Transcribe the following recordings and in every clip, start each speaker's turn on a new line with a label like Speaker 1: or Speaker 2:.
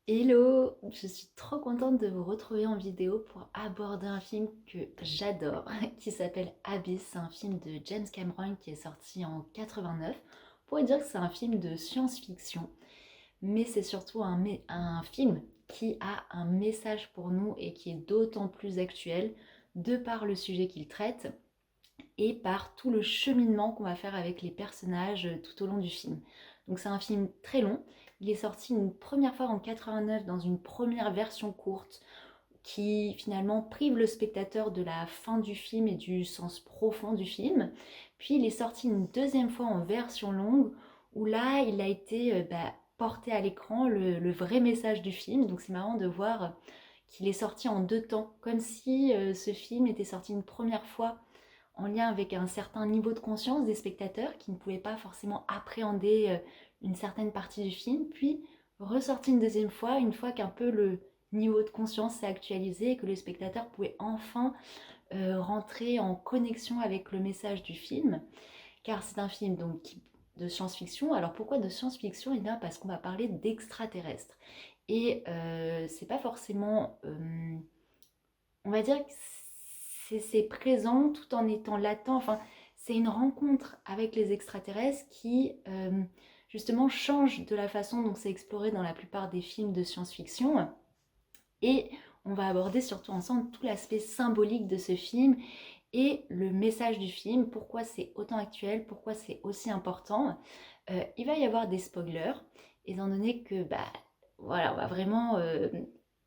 Speaker 1: Hello, je suis trop contente de vous retrouver en vidéo pour aborder un film que j'adore, qui s'appelle Abyss. C'est un film de James Cameron qui est sorti en 89. On pourrait dire que c'est un film de science-fiction, mais c'est surtout un film qui a un message pour nous et qui est d'autant plus actuel de par le sujet qu'il traite et par tout le cheminement qu'on va faire avec les personnages tout au long du film. Donc c'est un film très long. Il est sorti une première fois en 89 dans une première version courte qui finalement prive le spectateur de la fin du film et du sens profond du film. Puis il est sorti une deuxième fois en version longue où là il a été porté à l'écran le vrai message du film. Donc c'est marrant de voir qu'il est sorti en deux temps, comme si ce film était sorti une première fois en lien avec un certain niveau de conscience des spectateurs qui ne pouvaient pas forcément appréhender une certaine partie du film, puis ressorti une deuxième fois, une fois qu'un peu le niveau de conscience s'est actualisé et que le spectateur pouvait enfin rentrer en connexion avec le message du film, car c'est un film donc de science-fiction. Alors pourquoi de science-fiction? Eh bien parce qu'on va parler d'extraterrestres. Et c'est pas forcément on va dire que c'est présent tout en étant latent. Enfin, c'est une rencontre avec les extraterrestres qui, justement, change de la façon dont c'est exploré dans la plupart des films de science-fiction. Et on va aborder surtout ensemble tout l'aspect symbolique de ce film et le message du film, pourquoi c'est autant actuel, pourquoi c'est aussi important. Il va y avoir des spoilers, étant donné que voilà, on va vraiment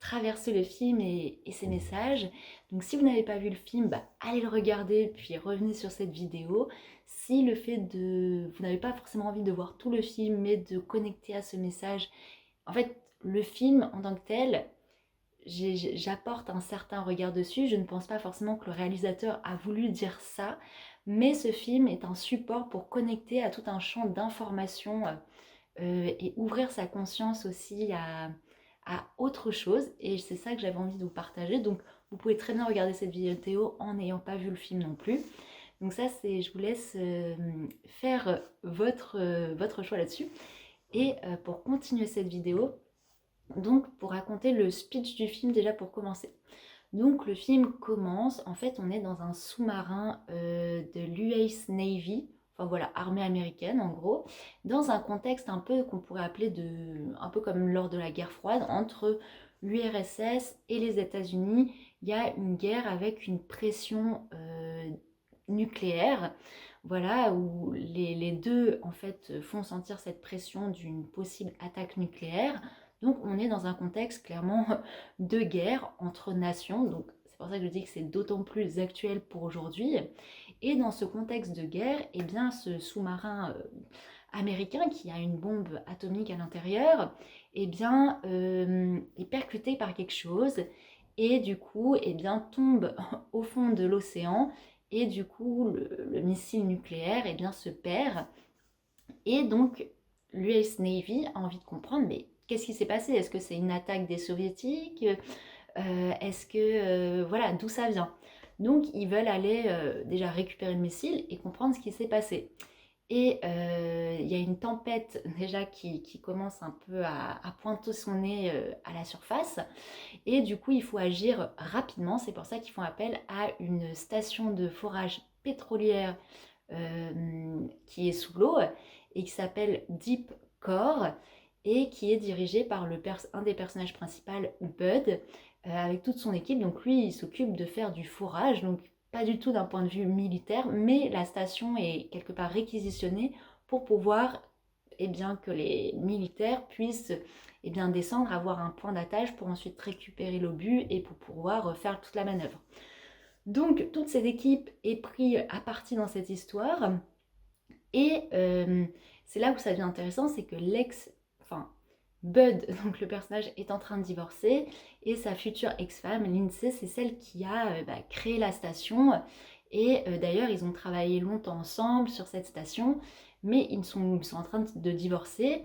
Speaker 1: traverser le film et ses messages. Donc si vous n'avez pas vu le film, allez le regarder, puis revenez sur cette vidéo. Si le fait de... Vous n'avez pas forcément envie de voir tout le film, mais de connecter à ce message, en fait, le film en tant que tel, j'apporte un certain regard dessus. Je ne pense pas forcément que le réalisateur a voulu dire ça, mais ce film est un support pour connecter à tout un champ d'informations et ouvrir sa conscience aussi à autre chose. Et c'est ça que j'avais envie de vous partager. Donc vous pouvez très bien regarder cette vidéo en n'ayant pas vu le film non plus. Donc ça, c'est, je vous laisse faire votre choix là-dessus. Et pour continuer cette vidéo, donc pour raconter le speech du film déjà pour commencer. Donc le film commence, en fait on est dans un sous-marin de l'US Navy, enfin voilà, armée américaine en gros, dans un contexte un peu qu'on pourrait appeler un peu comme lors de la guerre froide, entre l'URSS et les États-Unis. Il y a une guerre avec une pression nucléaire, voilà, où les deux en fait font sentir cette pression d'une possible attaque nucléaire. Donc on est dans un contexte clairement de guerre entre nations, donc c'est pour ça que je dis que c'est d'autant plus actuel pour aujourd'hui. Et dans ce contexte de guerre, eh bien ce sous-marin américain qui a une bombe atomique à l'intérieur, eh bien est percuté par quelque chose et du coup eh bien tombe au fond de l'océan et du coup le missile nucléaire eh bien se perd et donc l'US Navy a envie de comprendre mais qu'est-ce qui s'est passé? Est-ce que c'est une attaque des soviétiques? Est-ce que voilà d'où ça vient? Donc ils veulent aller déjà récupérer le missile et comprendre ce qui s'est passé. Et il y a une tempête déjà qui commence un peu à pointer son nez à la surface. Et du coup, il faut agir rapidement. C'est pour ça qu'ils font appel à une station de forage pétrolière qui est sous l'eau et qui s'appelle Deep Core et qui est dirigée par un des personnages principaux, Bud, avec toute son équipe. Donc lui, il s'occupe de faire du forage, donc pas du tout d'un point de vue militaire, mais la station est quelque part réquisitionnée pour pouvoir bien, que les militaires puissent bien, descendre, avoir un point d'attache pour ensuite récupérer l'obus et pour pouvoir faire toute la manœuvre. Donc toute cette équipe est prise à partie dans cette histoire et c'est là où ça devient intéressant, c'est que enfin Bud, donc le personnage, est en train de divorcer et sa future ex-femme, Lindsay, c'est celle qui a créé la station et d'ailleurs ils ont travaillé longtemps ensemble sur cette station mais ils sont en train de divorcer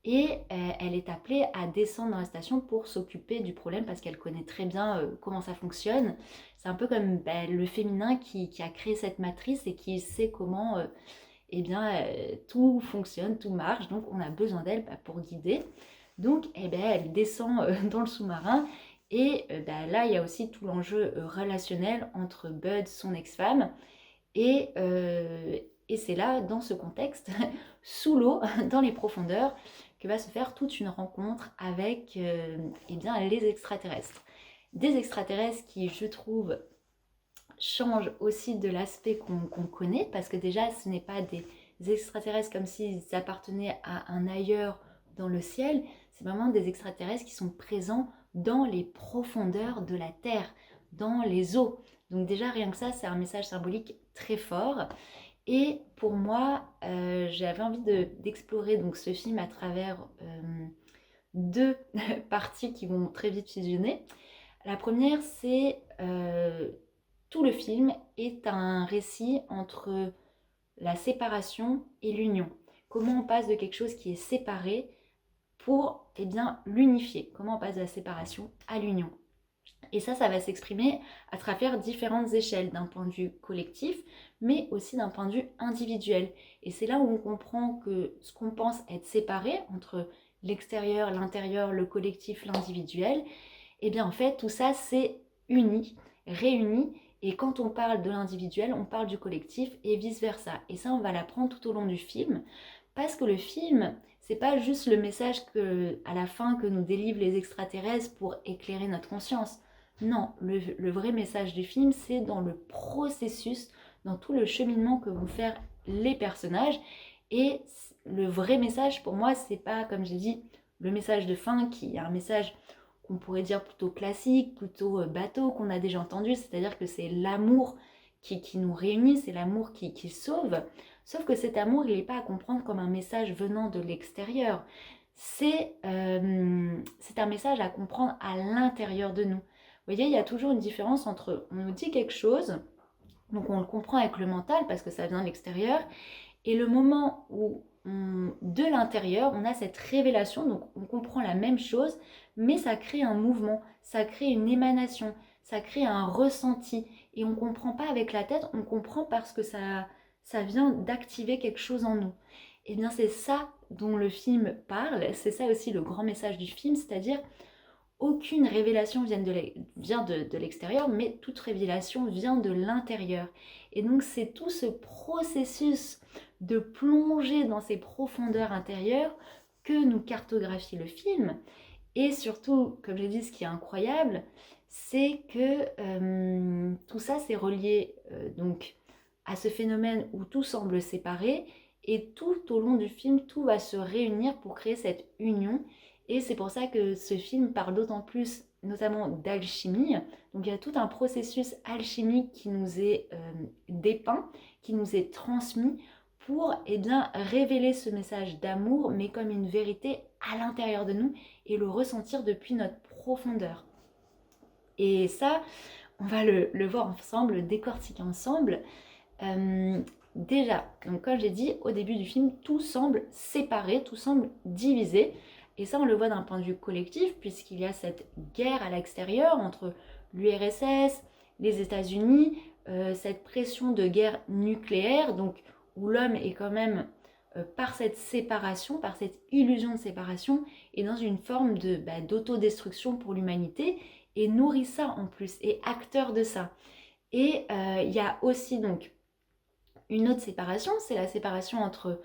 Speaker 1: et elle est appelée à descendre dans la station pour s'occuper du problème parce qu'elle connaît très bien comment ça fonctionne. C'est un peu comme le féminin qui a créé cette matrice et qui sait comment tout fonctionne, tout marche, donc on a besoin d'elle pour guider. Donc elle descend dans le sous-marin et là il y a aussi tout l'enjeu relationnel entre Bud, son ex-femme, et c'est là, dans ce contexte, sous l'eau, dans les profondeurs, que va se faire toute une rencontre avec les extraterrestres. Des extraterrestres qui, je trouve, changent aussi de l'aspect qu'on connaît, parce que déjà, ce n'est pas des extraterrestres comme s'ils appartenaient à un ailleurs dans le ciel, c'est vraiment des extraterrestres qui sont présents dans les profondeurs de la Terre, dans les eaux. Donc déjà, rien que ça, c'est un message symbolique très fort. Et pour moi, j'avais envie d'explorer donc ce film à travers deux parties qui vont très vite fusionner. La première, c'est tout le film est un récit entre la séparation et l'union. Comment on passe de quelque chose qui est séparé pour l'unifier. Comment on passe de la séparation à l'union. Et ça va s'exprimer à travers différentes échelles, d'un point de vue collectif, mais aussi d'un point de vue individuel. Et c'est là où on comprend que ce qu'on pense être séparé entre l'extérieur, l'intérieur, le collectif, l'individuel, en fait, tout ça, c'est uni, réuni. Et quand on parle de l'individuel, on parle du collectif et vice-versa. Et ça, on va l'apprendre tout au long du film. Parce que le film, c'est pas juste le message à la fin que nous délivrent les extraterrestres pour éclairer notre conscience. Non, le vrai message du film, c'est dans le processus, dans tout le cheminement que vont faire les personnages. Et le vrai message, pour moi, c'est pas, comme j'ai dit, le message de fin qui est un message qu'on pourrait dire plutôt classique, plutôt bateau, qu'on a déjà entendu, c'est-à-dire que c'est l'amour qui nous réunit, c'est l'amour qui sauve. Sauf que cet amour, il n'est pas à comprendre comme un message venant de l'extérieur. C'est un message à comprendre à l'intérieur de nous. Vous voyez, il y a toujours une différence entre on nous dit quelque chose, donc on le comprend avec le mental parce que ça vient de l'extérieur, et le moment où de l'intérieur, on a cette révélation, donc on comprend la même chose, mais ça crée un mouvement, ça crée une émanation, ça crée un ressenti, et on ne comprend pas avec la tête, on comprend parce que ça vient d'activer quelque chose en nous. Et bien c'est ça dont le film parle, c'est ça aussi le grand message du film, c'est-à-dire aucune révélation vient de l'extérieur, mais toute révélation vient de l'intérieur. Et donc c'est tout ce processus de plonger dans ces profondeurs intérieures que nous cartographie le film. Et surtout, comme j'ai dit, ce qui est incroyable, c'est que tout ça c'est relié donc à ce phénomène où tout semble séparé, et tout au long du film, tout va se réunir pour créer cette union. Et c'est pour ça que ce film parle d'autant plus, notamment d'alchimie. Donc il y a tout un processus alchimique qui nous est dépeint, qui nous est transmis pour révéler ce message d'amour, mais comme une vérité à l'intérieur de nous et le ressentir depuis notre profondeur. Et ça, on va le voir ensemble, le décortiquer ensemble. Déjà, donc comme j'ai dit au début du film, tout semble séparé, tout semble divisé. Et ça, on le voit d'un point de vue collectif, puisqu'il y a cette guerre à l'extérieur entre l'URSS, les États-Unis, cette pression de guerre nucléaire, donc où l'homme est quand même, par cette séparation, par cette illusion de séparation, est dans une forme d'autodestruction pour l'humanité, et nourrit ça en plus, et acteur de ça. Et il y a aussi donc une autre séparation, c'est la séparation entre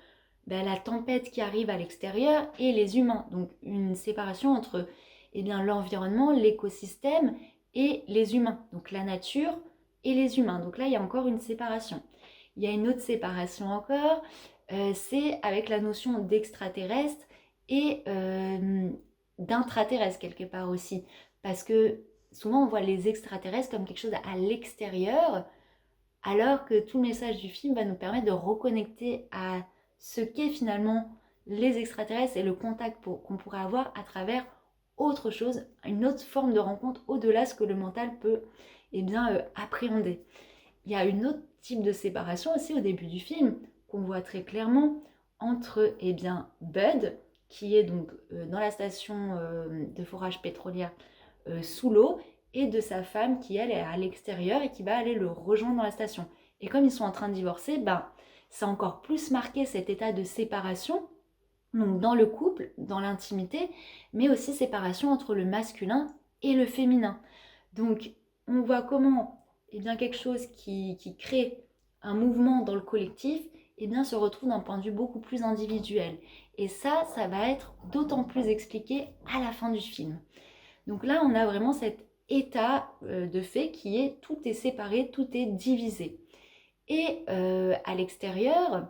Speaker 1: la tempête qui arrive à l'extérieur et les humains. Donc une séparation entre l'environnement, l'écosystème et les humains. Donc la nature et les humains. Donc là, il y a encore une séparation. Il y a une autre séparation encore, c'est avec la notion d'extraterrestre et d'intraterrestre quelque part aussi. Parce que souvent, on voit les extraterrestres comme quelque chose à l'extérieur, alors que tout le message du film va nous permettre de reconnecter à ce qu'est finalement les extraterrestres et le contact qu'on pourrait avoir à travers autre chose, une autre forme de rencontre au-delà de ce que le mental peut appréhender. Il y a une autre type de séparation aussi au début du film qu'on voit très clairement entre Bud, qui est donc dans la station de forage pétrolière sous l'eau, et de sa femme qui, elle, est à l'extérieur et qui va aller le rejoindre dans la station. Et comme ils sont en train de divorcer, ça a encore plus marqué cet état de séparation, donc dans le couple, dans l'intimité, mais aussi séparation entre le masculin et le féminin. Donc on voit comment quelque chose qui crée un mouvement dans le collectif se retrouve d'un point de vue beaucoup plus individuel. Et ça va être d'autant plus expliqué à la fin du film. Donc là, on a vraiment cet état de fait qui est tout est séparé, tout est divisé. Et à l'extérieur,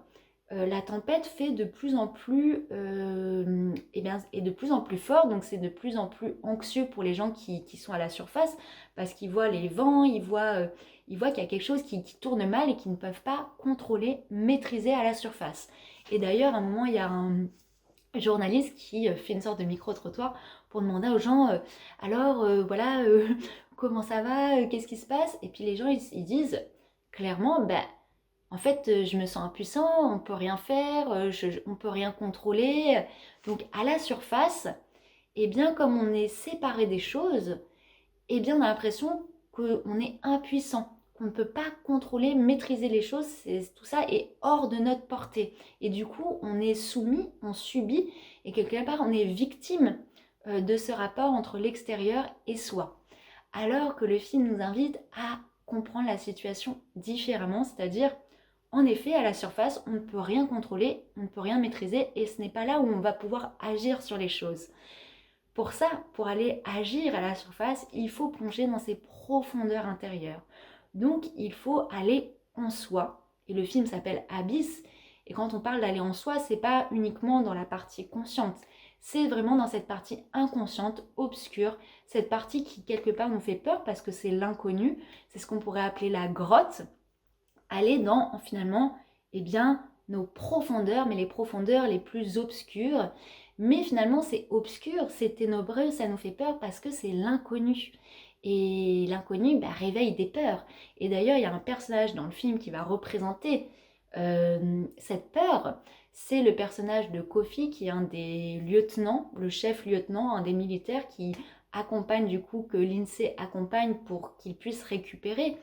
Speaker 1: la tempête fait de plus en plus est de plus en plus fort, donc c'est de plus en plus anxieux pour les gens qui sont à la surface parce qu'ils voient les vents, ils voient qu'il y a quelque chose qui tourne mal et qu'ils ne peuvent pas contrôler, maîtriser à la surface. Et d'ailleurs, à un moment, il y a un journaliste qui fait une sorte de micro-trottoir pour demander aux gens alors voilà, comment ça va, qu'est-ce qui se passe? Et puis les gens ils disent clairement, en fait, je me sens impuissant, on peut rien faire, on peut rien contrôler. Donc à la surface, comme on est séparé des choses, on a l'impression qu'on est impuissant, qu'on ne peut pas contrôler, maîtriser les choses, tout ça est hors de notre portée. Et du coup, on est soumis, on subit, et quelque part, on est victime de ce rapport entre l'extérieur et soi. Alors que le film nous invite à comprendre la situation différemment, c'est-à-dire, en effet, à la surface, on ne peut rien contrôler, on ne peut rien maîtriser, et ce n'est pas là où on va pouvoir agir sur les choses. Pour ça, pour aller agir à la surface, il faut plonger dans ses profondeurs intérieures. Donc, il faut aller en soi. Et le film s'appelle Abyss. Et quand on parle d'aller en soi, c'est pas uniquement dans la partie consciente. C'est vraiment dans cette partie inconsciente, obscure, cette partie qui quelque part nous fait peur parce que c'est l'inconnu. C'est ce qu'on pourrait appeler la grotte. Aller dans finalement, nos profondeurs, mais les profondeurs les plus obscures. Mais finalement, c'est obscur, c'est ténébreux, ça nous fait peur parce que c'est l'inconnu. Et l'inconnu réveille des peurs. Et d'ailleurs, il y a un personnage dans le film qui va représenter cette peur. C'est le personnage de Kofi, qui est un des lieutenants, le chef lieutenant, un des militaires qui accompagne du coup, que l'INSEE accompagne pour qu'ils puissent récupérer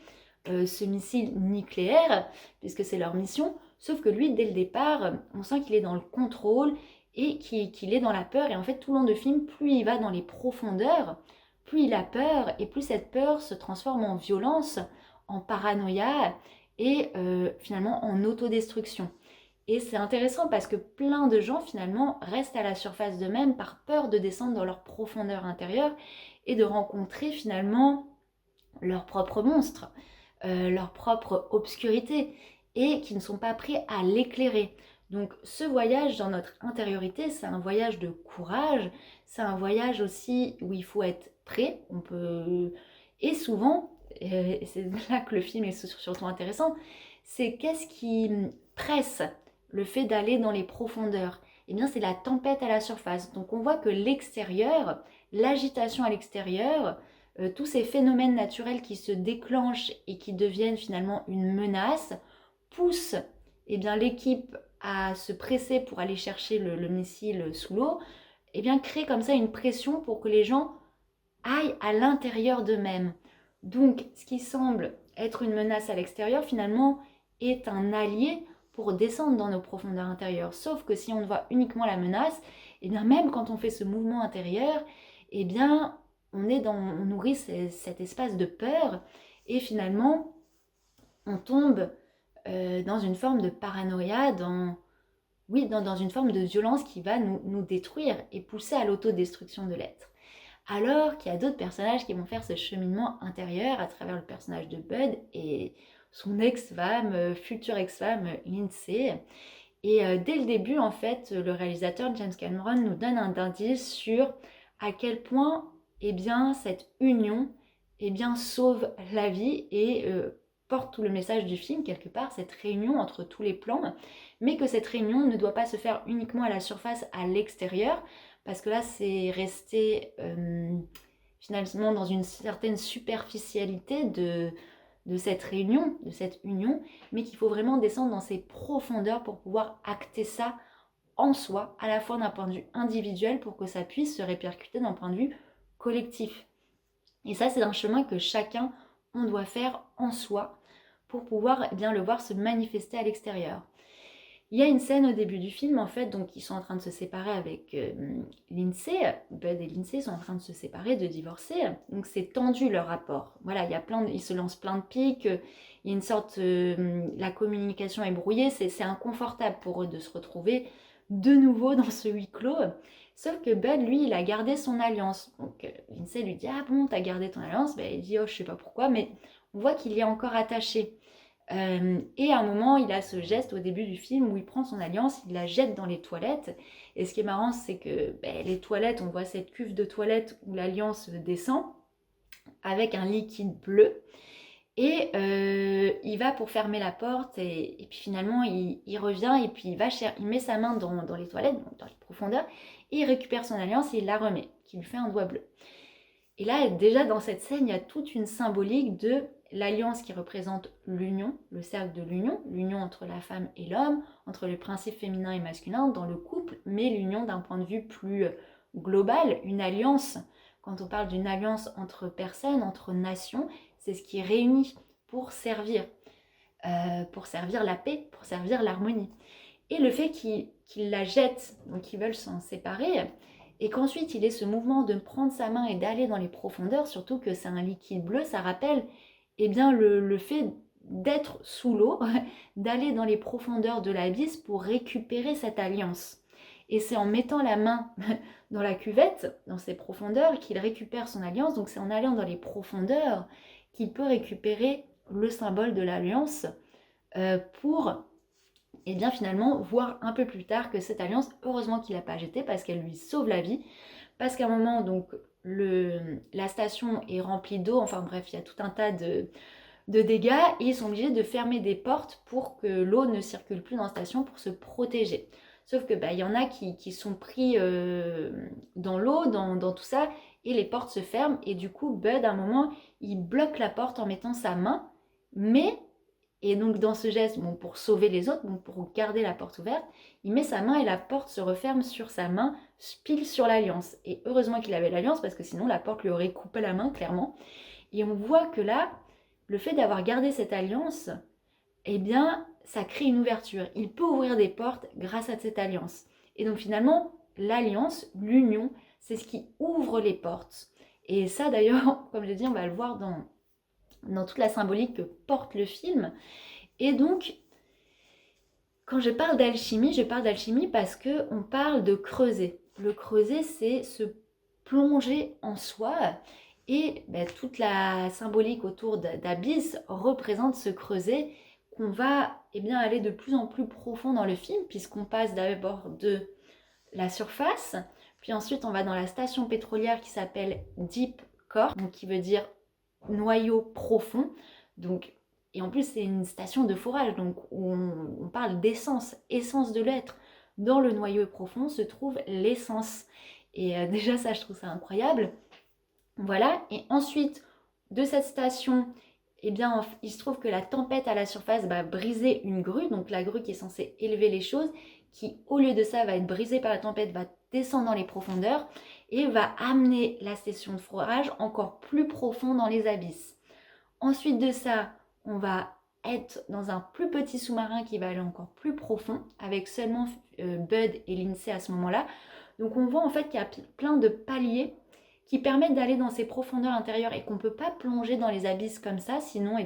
Speaker 1: ce missile nucléaire, puisque c'est leur mission. Sauf que lui, dès le départ, on sent qu'il est dans le contrôle et qu'il est dans la peur. Et en fait, tout le long du film, plus il va dans les profondeurs, plus il a peur, et plus cette peur se transforme en violence, en paranoïa et finalement en autodestruction. Et c'est intéressant parce que plein de gens finalement restent à la surface d'eux-mêmes par peur de descendre dans leur profondeur intérieure et de rencontrer finalement leur propre monstre, leur propre obscurité, et qui ne sont pas prêts à l'éclairer. Donc ce voyage dans notre intériorité, c'est un voyage de courage, c'est un voyage aussi où il faut être prêt, et souvent, et c'est là que le film est surtout intéressant, c'est qu'est-ce qui presse le fait d'aller dans les profondeurs? Eh bien c'est la tempête à la surface. Donc on voit que l'extérieur, l'agitation à l'extérieur, tous ces phénomènes naturels qui se déclenchent et qui deviennent finalement une menace, poussent l'équipe à se presser pour aller chercher le missile sous l'eau, crée comme ça une pression pour que les gens aillent à l'intérieur d'eux-mêmes. Donc ce qui semble être une menace à l'extérieur, finalement, est un allié pour descendre dans nos profondeurs intérieures. Sauf que si on voit uniquement la menace, même quand on fait ce mouvement intérieur, on nourrit cet espace de peur, et finalement on tombe dans une forme de paranoïa, dans une forme de violence qui va nous détruire et pousser à l'autodestruction de l'être. Alors qu'il y a d'autres personnages qui vont faire ce cheminement intérieur à travers le personnage de Bud et son ex-femme, future ex-femme, Lindsay. Et dès le début, en fait, le réalisateur James Cameron nous donne un indice sur à quel point cette union sauve la vie et porte tout le message du film, quelque part, cette réunion entre tous les plans, mais que cette réunion ne doit pas se faire uniquement à la surface, à l'extérieur, parce que là, c'est resté finalement dans une certaine superficialité de cette réunion, de cette union, mais qu'il faut vraiment descendre dans ses profondeurs pour pouvoir acter ça en soi, à la fois d'un point de vue individuel, pour que ça puisse se répercuter d'un point de vue collectif. Et ça, c'est un chemin que chacun, on doit faire en soi pour pouvoir le voir se manifester à l'extérieur. Il y a une scène au début du film, en fait, donc ils sont en train de se séparer avec Lindsay. Bud et Lindsay sont en train de se séparer, de divorcer. Donc c'est tendu leur rapport. Voilà, il y a ils se lancent plein de piques. Il y a une sorte... la communication est brouillée. C'est inconfortable pour eux de se retrouver de nouveau dans ce huis clos. Sauf que Bud, lui, il a gardé son alliance. Donc Lindsay lui dit « Ah bon, t'as gardé ton alliance ?» Ben, il dit « Oh, je sais pas pourquoi, mais on voit qu'il y est encore attaché. » Et à un moment, il a ce geste au début du film où il prend son alliance, il la jette dans les toilettes. Et ce qui est marrant, c'est que les toilettes, on voit cette cuve de toilette où l'alliance descend avec un liquide bleu. Et il va pour fermer la porte et puis finalement, il revient et puis il met sa main dans les toilettes, dans les profondeurs, et il récupère son alliance et il la remet, qui lui fait un doigt bleu. Et là, déjà dans cette scène, il y a toute une symbolique de l'alliance qui représente l'union, le cercle de l'union entre la femme et l'homme, entre le principe féminin et masculin dans le couple, mais l'union d'un point de vue plus global, une alliance. Quand on parle d'une alliance entre personnes, entre nations, c'est ce qui réunit pour servir la paix, pour servir l'harmonie. Et le fait qu'il la jette, donc qu'ils veulent s'en séparer, et qu'ensuite il ait ce mouvement de prendre sa main et d'aller dans les profondeurs, surtout que c'est un liquide bleu, ça rappelle bien, le fait d'être sous l'eau, d'aller dans les profondeurs de l'abysse pour récupérer cette alliance. Et c'est en mettant la main dans la cuvette, dans ces profondeurs, qu'il récupère son alliance. Donc c'est en allant dans les profondeurs qu'il peut récupérer le symbole de l'alliance pour bien finalement voir un peu plus tard que cette alliance, heureusement qu'il n'a pas jeté parce qu'elle lui sauve la vie. Parce qu'à un moment, donc, la station est remplie d'eau, enfin bref, il y a tout un tas de dégâts et ils sont obligés de fermer des portes pour que l'eau ne circule plus dans la station pour se protéger. Sauf que y en a qui sont pris dans l'eau, dans tout ça, et les portes se ferment et du coup Bud à un moment il bloque la porte en mettant sa main, et donc dans ce geste, pour sauver les autres, donc pour garder la porte ouverte, il met sa main et la porte se referme sur sa main, pile sur l'alliance. Et heureusement qu'il avait l'alliance parce que sinon la porte lui aurait coupé la main clairement. Et on voit que là, le fait d'avoir gardé cette alliance, ça crée une ouverture. Il peut ouvrir des portes grâce à cette alliance. Et donc finalement, l'alliance, l'union, c'est ce qui ouvre les portes. Et ça d'ailleurs, comme je l'ai dit, on va le voir dans toute la symbolique que porte le film. Et donc, quand je parle d'alchimie parce qu'on parle de creuser. Le creuser, c'est se plonger en soi. Et toute la symbolique autour d'Abyss représente ce creuset qu'on va aller de plus en plus profond dans le film, puisqu'on passe d'abord de la surface, puis ensuite on va dans la station pétrolière qui s'appelle Deep Core, donc qui veut dire noyau profond. Donc, et en plus c'est une station de forage, donc où on parle d'essence, essence de l'être. Dans le noyau profond se trouve l'essence. Et déjà ça, je trouve ça incroyable. Voilà, et ensuite de cette station, il se trouve que la tempête à la surface va briser une grue, donc la grue qui est censée élever les choses, qui au lieu de ça va être brisée par la tempête, va descendre dans les profondeurs et va amener la station de forage encore plus profond dans les abysses. Ensuite de ça, on va être dans un plus petit sous-marin qui va aller encore plus profond, avec seulement Bud et Lindsay à ce moment-là. Donc on voit en fait qu'il y a plein de paliers qui permettent d'aller dans ces profondeurs intérieures et qu'on ne peut pas plonger dans les abysses comme ça, sinon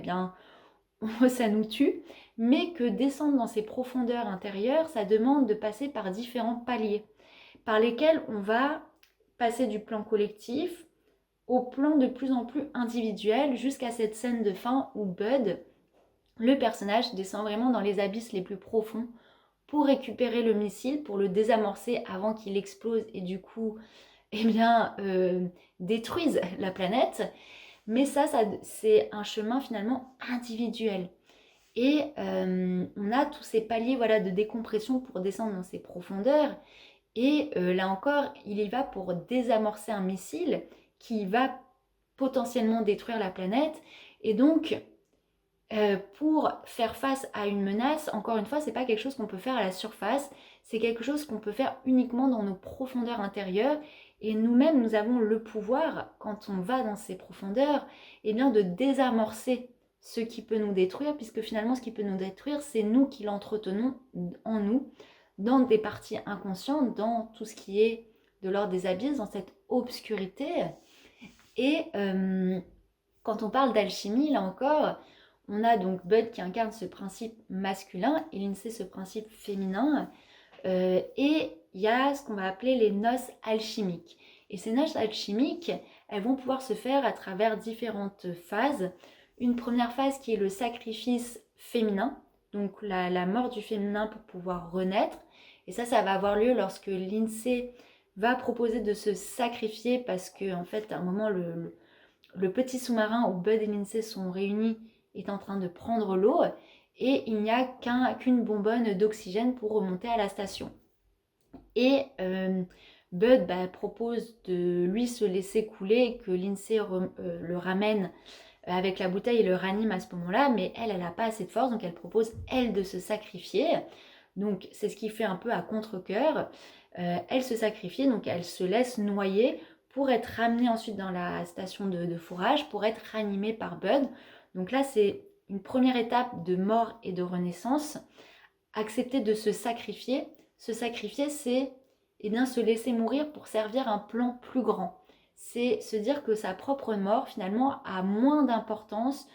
Speaker 1: ça nous tue. Mais que descendre dans ces profondeurs intérieures, ça demande de passer par différents paliers, par lesquels on va passer du plan collectif au plan de plus en plus individuel, jusqu'à cette scène de fin où Bud, le personnage, descend vraiment dans les abysses les plus profonds pour récupérer le missile, pour le désamorcer avant qu'il explose et du coup détruisent la planète. Mais ça c'est un chemin finalement individuel. Et on a tous ces paliers de décompression pour descendre dans ces profondeurs. Et là encore, il y va pour désamorcer un missile qui va potentiellement détruire la planète. Et donc, pour faire face à une menace, encore une fois, c'est pas quelque chose qu'on peut faire à la surface, c'est quelque chose qu'on peut faire uniquement dans nos profondeurs intérieures. Et nous-mêmes, nous avons le pouvoir, quand on va dans ces profondeurs, de désamorcer ce qui peut nous détruire, puisque finalement ce qui peut nous détruire, c'est nous qui l'entretenons en nous, dans des parties inconscientes, dans tout ce qui est de l'ordre des abysses, dans cette obscurité. Et quand on parle d'alchimie, là encore, on a donc Bud qui incarne ce principe masculin et Lindsay ce principe féminin. Et il y a ce qu'on va appeler les noces alchimiques. Et ces noces alchimiques, elles vont pouvoir se faire à travers différentes phases. Une première phase qui est le sacrifice féminin, donc la mort du féminin pour pouvoir renaître. Et ça va avoir lieu lorsque Lindsay va proposer de se sacrifier parce que, en fait, à un moment, le petit sous-marin où Bud et Lindsay sont réunis est en train de prendre l'eau et il n'y a qu'une bonbonne d'oxygène pour remonter à la station. Et Bud propose de lui se laisser couler, que Lindsay le ramène avec la bouteille et le ranime à ce moment-là, mais elle n'a pas assez de force, donc elle propose, elle, de se sacrifier. Donc c'est ce qui fait un peu à contre-cœur. Elle se sacrifie, donc elle se laisse noyer pour être ramenée ensuite dans la station de fourrage, pour être ranimée par Bud. Donc là, c'est une première étape de mort et de renaissance. Accepter de se sacrifier. Se sacrifier, c'est se laisser mourir pour servir un plan plus grand. C'est se dire que sa propre mort, finalement, a moins d'importance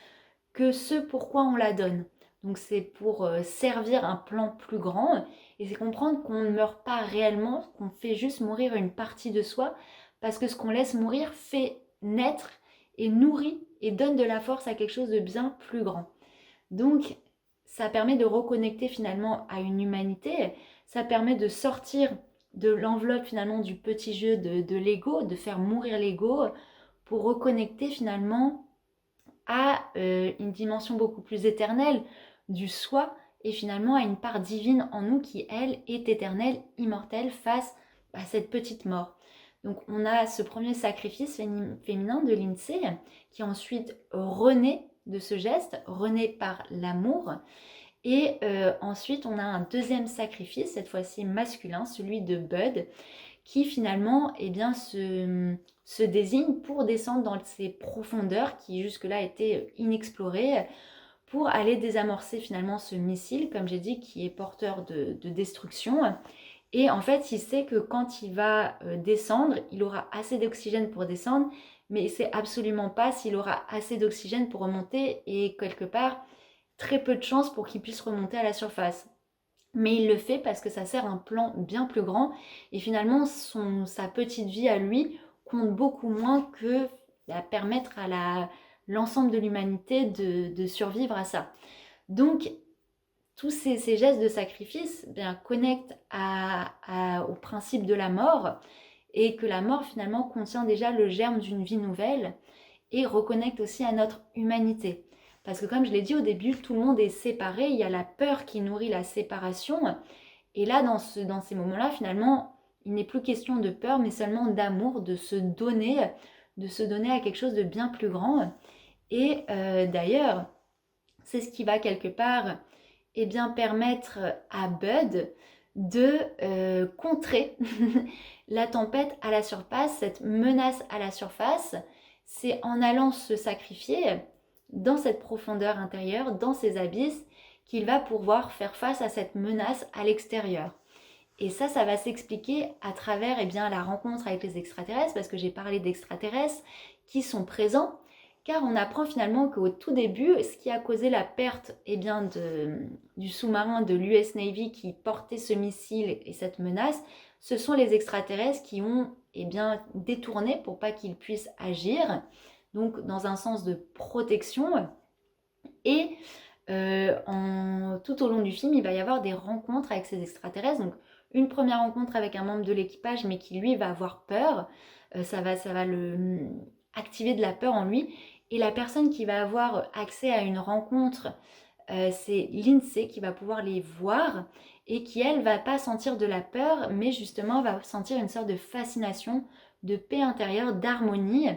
Speaker 1: que ce pourquoi on la donne. Donc c'est pour servir un plan plus grand et c'est comprendre qu'on ne meurt pas réellement, qu'on fait juste mourir une partie de soi parce que ce qu'on laisse mourir fait naître et nourrit et donne de la force à quelque chose de bien plus grand. Donc ça permet de reconnecter finalement à une humanité, ça permet de sortir de l'enveloppe finalement du petit jeu de l'ego, de faire mourir l'ego pour reconnecter finalement à une dimension beaucoup plus éternelle du soi et finalement à une part divine en nous qui, elle, est éternelle, immortelle face à cette petite mort. Donc on a ce premier sacrifice féminin de Lindsay qui ensuite renaît de ce geste, renaît par l'amour. Et ensuite on a un deuxième sacrifice, cette fois-ci masculin, celui de Bud, qui finalement se désigne pour descendre dans ces profondeurs qui jusque-là étaient inexplorées, pour aller désamorcer finalement ce missile, comme j'ai dit, qui est porteur de destruction. Et en fait, il sait que quand il va descendre, il aura assez d'oxygène pour descendre, mais il ne sait absolument pas s'il aura assez d'oxygène pour remonter et quelque part, très peu de chances pour qu'il puisse remonter à la surface. Mais il le fait parce que ça sert un plan bien plus grand et finalement sa petite vie à lui compte beaucoup moins que permettre à l'ensemble de l'humanité de survivre à ça. Donc tous ces gestes de sacrifice connectent au principe de la mort et que la mort finalement contient déjà le germe d'une vie nouvelle et reconnecte aussi à notre humanité. Parce que comme je l'ai dit au début, tout le monde est séparé, il y a la peur qui nourrit la séparation. Et là, dans ces moments-là, finalement, il n'est plus question de peur, mais seulement d'amour, de se donner à quelque chose de bien plus grand. Et d'ailleurs, c'est ce qui va quelque part permettre à Bud de contrer la tempête à la surface, cette menace à la surface. C'est en allant se sacrifier dans cette profondeur intérieure, dans ces abysses, qu'il va pouvoir faire face à cette menace à l'extérieur. Et ça va s'expliquer à travers la rencontre avec les extraterrestres, parce que j'ai parlé d'extraterrestres qui sont présents, car on apprend finalement qu'au tout début, ce qui a causé la perte du sous-marin de l'US Navy qui portait ce missile et cette menace, ce sont les extraterrestres qui ont détourné pour pas qu'ils puissent agir, donc dans un sens de protection. Et tout au long du film, il va y avoir des rencontres avec ces extraterrestres. Donc une première rencontre avec un membre de l'équipage, mais qui lui va avoir peur. Ça va activer de la peur en lui. Et la personne qui va avoir accès à une rencontre, c'est Lindsay qui va pouvoir les voir et qui, elle, va pas sentir de la peur, mais justement va sentir une sorte de fascination, de paix intérieure, d'harmonie.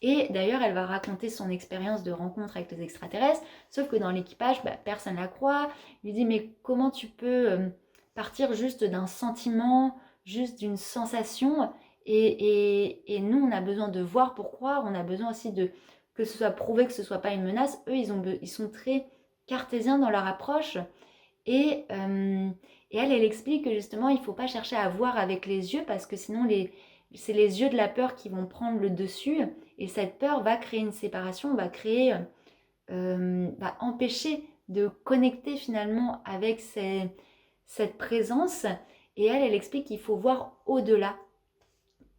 Speaker 1: Et d'ailleurs, elle va raconter son expérience de rencontre avec les extraterrestres, sauf que dans l'équipage, personne ne la croit. Il lui dit, mais comment tu peux partir juste d'un sentiment, juste d'une sensation et nous, on a besoin de voir pour croire, on a besoin aussi de que ce soit prouvé que ce soit pas une menace. Eux, ils sont très cartésiens dans leur approche. Et elle explique que justement, il ne faut pas chercher à voir avec les yeux parce que sinon, c'est les yeux de la peur qui vont prendre le dessus. Et cette peur va créer une séparation, va empêcher de connecter finalement avec cette présence. Et elle explique qu'il faut voir au-delà.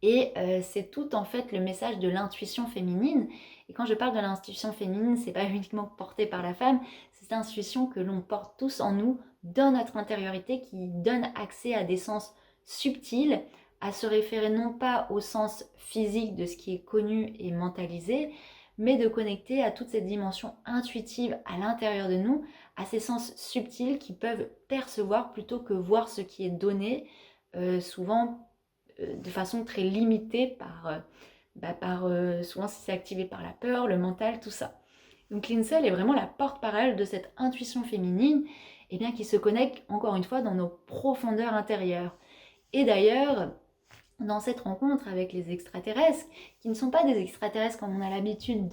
Speaker 1: Et c'est tout en fait le message de l'intuition féminine. Et quand je parle de l'intuition féminine, c'est pas uniquement porté par la femme, c'est cette intuition que l'on porte tous en nous, dans notre intériorité, qui donne accès à des sens subtils, à se référer non pas au sens physique de ce qui est connu et mentalisé, mais de connecter à toute cette dimension intuitive à l'intérieur de nous, à ces sens subtils qui peuvent percevoir plutôt que voir ce qui est donné, souvent de façon très limitée souvent si c'est activé par la peur, le mental, tout ça. Donc Lindsay, elle est vraiment la porte-parole de cette intuition féminine qui se connecte encore une fois dans nos profondeurs intérieures. Et d'ailleurs, dans cette rencontre avec les extraterrestres, qui ne sont pas des extraterrestres comme on a l'habitude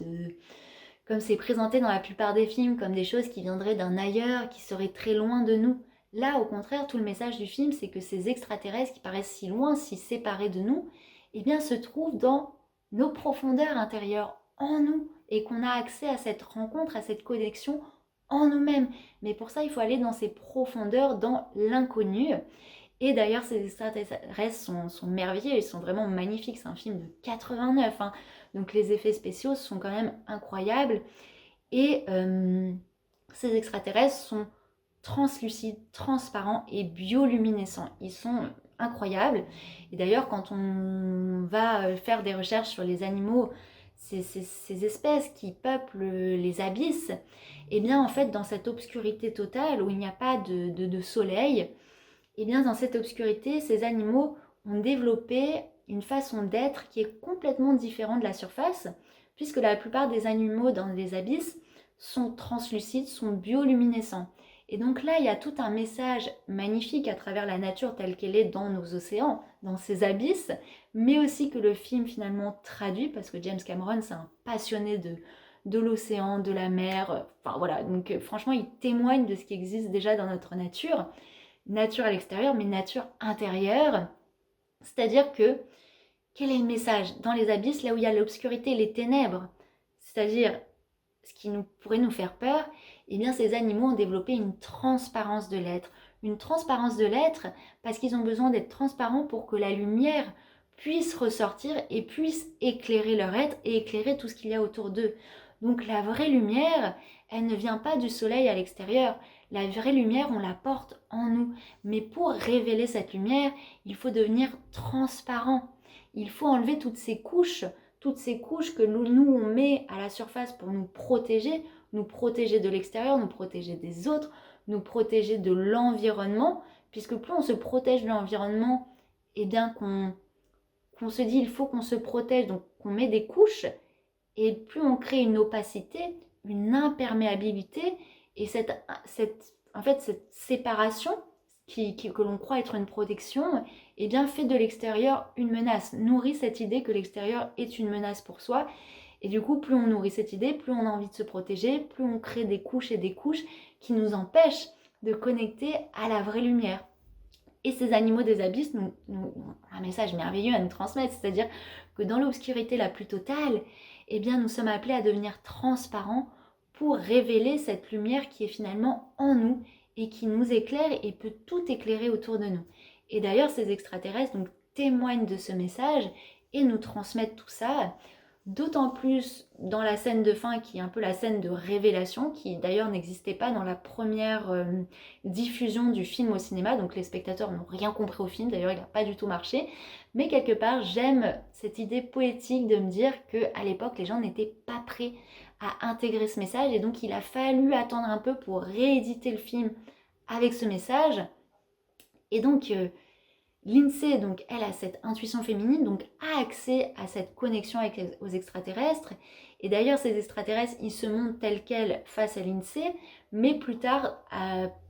Speaker 1: comme c'est présenté dans la plupart des films, comme des choses qui viendraient d'un ailleurs, qui seraient très loin de nous. Là, au contraire, tout le message du film, c'est que ces extraterrestres qui paraissent si loin, si séparés de nous, se trouvent dans nos profondeurs intérieures, en nous, et qu'on a accès à cette rencontre, à cette connexion en nous-mêmes. Mais pour ça, il faut aller dans ces profondeurs, dans l'inconnu. Et d'ailleurs, ces extraterrestres sont merveilleux, ils sont vraiment magnifiques. C'est un film de 89, hein. Donc les effets spéciaux sont quand même incroyables. Et ces extraterrestres sont translucides, transparents et bioluminescents. Ils sont incroyables. Et d'ailleurs, quand on va faire des recherches sur les animaux, ces espèces qui peuplent les abysses, en fait, dans cette obscurité totale où il n'y a pas de soleil, dans cette obscurité, ces animaux ont développé une façon d'être qui est complètement différente de la surface, puisque la plupart des animaux dans les abysses sont translucides, sont bioluminescents. Et donc là, il y a tout un message magnifique à travers la nature telle qu'elle est dans nos océans, dans ces abysses, mais aussi que le film finalement traduit, parce que James Cameron, c'est un passionné de l'océan, de la mer, enfin voilà, donc franchement, il témoigne de ce qui existe déjà dans notre nature à l'extérieur, mais nature intérieure. C'est-à-dire que, quel est le message? Dans les abysses, là où il y a l'obscurité, les ténèbres, c'est-à-dire ce qui pourrait nous faire peur, ces animaux ont développé une transparence de l'être. Une transparence de l'être parce qu'ils ont besoin d'être transparents pour que la lumière puisse ressortir et puisse éclairer leur être et éclairer tout ce qu'il y a autour d'eux. Donc la vraie lumière, elle ne vient pas du soleil à l'extérieur. La vraie lumière, on la porte en nous. Mais pour révéler cette lumière, il faut devenir transparent. Il faut enlever toutes ces couches que nous on met à la surface pour nous protéger de l'extérieur, nous protéger des autres, nous protéger de l'environnement, puisque plus on se protège de l'environnement, qu'on se dit il faut qu'on se protège, donc qu'on met des couches, et plus on crée une opacité, une imperméabilité, et cette séparation que l'on croit être une protection, fait de l'extérieur une menace, nourrit cette idée que l'extérieur est une menace pour soi. Et du coup, plus on nourrit cette idée, plus on a envie de se protéger, plus on crée des couches et des couches qui nous empêchent de connecter à la vraie lumière. Et ces animaux des abysses nous ont un message merveilleux à nous transmettre, c'est-à-dire que dans l'obscurité la plus totale, nous sommes appelés à devenir transparents pour révéler cette lumière qui est finalement en nous et qui nous éclaire et peut tout éclairer autour de nous. Et d'ailleurs, ces extraterrestres témoignent de ce message et nous transmettent tout ça, d'autant plus dans la scène de fin qui est un peu la scène de révélation, qui d'ailleurs n'existait pas dans la première diffusion du film au cinéma, donc les spectateurs n'ont rien compris au film, d'ailleurs il n'a pas du tout marché, mais quelque part j'aime cette idée poétique de me dire qu'à l'époque les gens n'étaient pas prêts à intégrer ce message, et donc il a fallu attendre un peu pour rééditer le film avec ce message. Et donc Lindsay, elle a cette intuition féminine, donc a accès à cette connexion aux extraterrestres. Et d'ailleurs, ces extraterrestres, ils se montrent tels quels face à Lindsay, mais plus tard,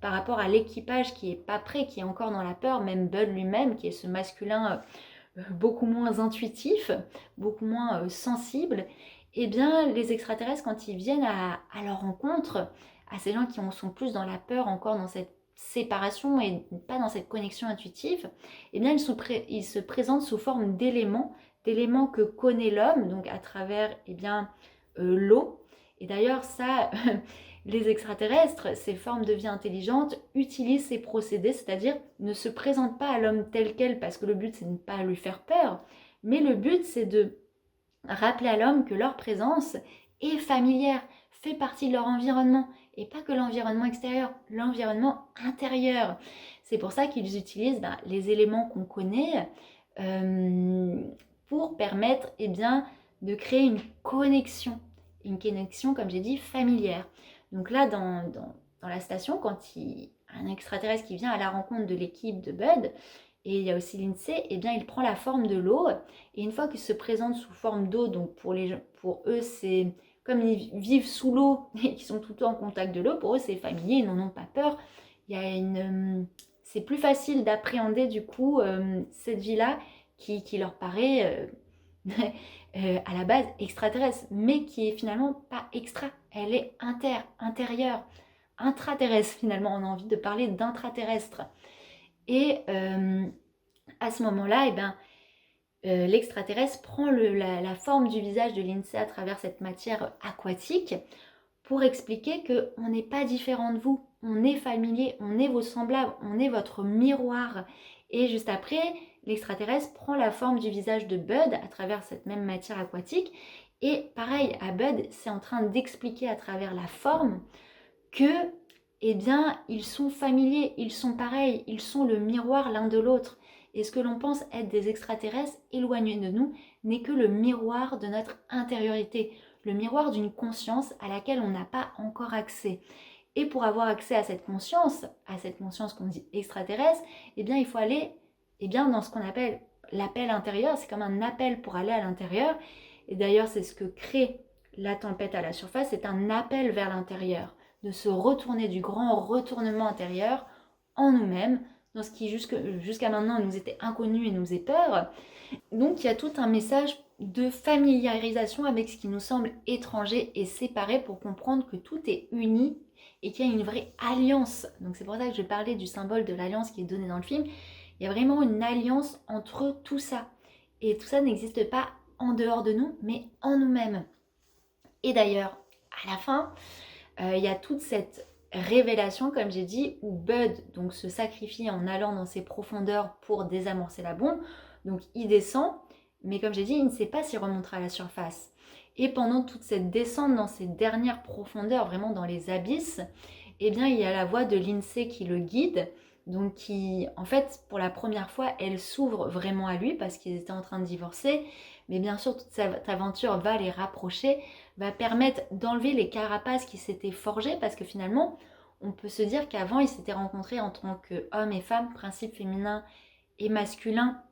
Speaker 1: par rapport à l'équipage qui est pas prêt, qui est encore dans la peur, même Bud lui-même, qui est ce masculin beaucoup moins intuitif, beaucoup moins sensible, eh bien les extraterrestres, quand ils viennent à leur rencontre, à ces gens qui sont plus dans la peur, encore dans cette séparation et pas dans cette connexion intuitive, eh bien ils se présentent sous forme d'éléments que connaît l'homme, donc à travers l'eau. Et d'ailleurs ça, les extraterrestres, ces formes de vie intelligentes, utilisent ces procédés, c'est-à-dire ne se présentent pas à l'homme tel quel, parce que le but c'est de ne pas lui faire peur, mais le but c'est de rappeler à l'homme que leur présence est familière, fait partie de leur environnement, et pas que l'environnement extérieur, l'environnement intérieur. C'est pour ça qu'ils utilisent les éléments qu'on connaît pour permettre de créer une connexion, comme j'ai dit, familière. Donc là, dans la station, quand un extraterrestre qui vient à la rencontre de l'équipe de Bud, et il y a aussi l'INSEE, il prend la forme de l'eau. Et une fois qu'il se présente sous forme d'eau, donc pour eux, c'est comme ils vivent sous l'eau et qu'ils sont tout le temps en contact de l'eau, pour eux, c'est familier, ils n'en ont pas peur. C'est plus facile d'appréhender du coup cette vie-là qui leur paraît à la base extraterrestre, mais qui est finalement pas extra, elle est intérieure, intraterrestre finalement, on a envie de parler d'intraterrestre. Et à ce moment-là, l'extraterrestre prend la forme du visage de l'INSEE à travers cette matière aquatique pour expliquer qu'on n'est pas différent de vous, on est familier, on est vos semblables, on est votre miroir. Et juste après, l'extraterrestre prend la forme du visage de Bud à travers cette même matière aquatique. Et pareil, à Bud, c'est en train d'expliquer à travers la forme que, ils sont familiers, ils sont pareils, ils sont le miroir l'un de l'autre. Et ce que l'on pense être des extraterrestres éloignés de nous n'est que le miroir de notre intériorité, le miroir d'une conscience à laquelle on n'a pas encore accès. Et pour avoir accès à cette conscience qu'on dit extraterrestre, il faut aller dans ce qu'on appelle l'appel intérieur. C'est comme un appel pour aller à l'intérieur. Et d'ailleurs, c'est ce que crée la tempête à la surface, c'est un appel vers l'intérieur, de se retourner, du grand retournement intérieur en nous-mêmes, dans ce qui jusqu'à maintenant nous était inconnu et nous faisait peur. Donc il y a tout un message de familiarisation avec ce qui nous semble étranger et séparé pour comprendre que tout est uni et qu'il y a une vraie alliance. Donc c'est pour ça que je parlais du symbole de l'alliance qui est donné dans le film. Il y a vraiment une alliance entre tout ça. Et tout ça n'existe pas en dehors de nous, mais en nous-mêmes. Et d'ailleurs, à la fin, il y a toute cette révélation, comme j'ai dit, où Bud donc, se sacrifie en allant dans ses profondeurs pour désamorcer la bombe. Donc il descend, mais comme j'ai dit, il ne sait pas s'il remontera à la surface. Et pendant toute cette descente dans ces dernières profondeurs, vraiment dans les abysses, il y a la voix de l'INSEE qui le guide, donc qui, en fait, pour la première fois, elle s'ouvre vraiment à lui parce qu'ils étaient en train de divorcer. Mais bien sûr, toute cette aventure va les rapprocher, va permettre d'enlever les carapaces qui s'étaient forgées, parce que finalement, on peut se dire qu'avant, ils s'étaient rencontrés en tant qu'hommes et femmes, principe féminin et masculin.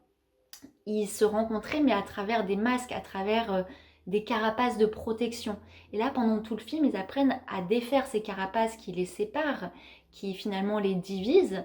Speaker 1: Ils se rencontraient, mais à travers des masques, à travers des carapaces de protection. Et là, pendant tout le film, ils apprennent à défaire ces carapaces qui les séparent, qui finalement les divisent,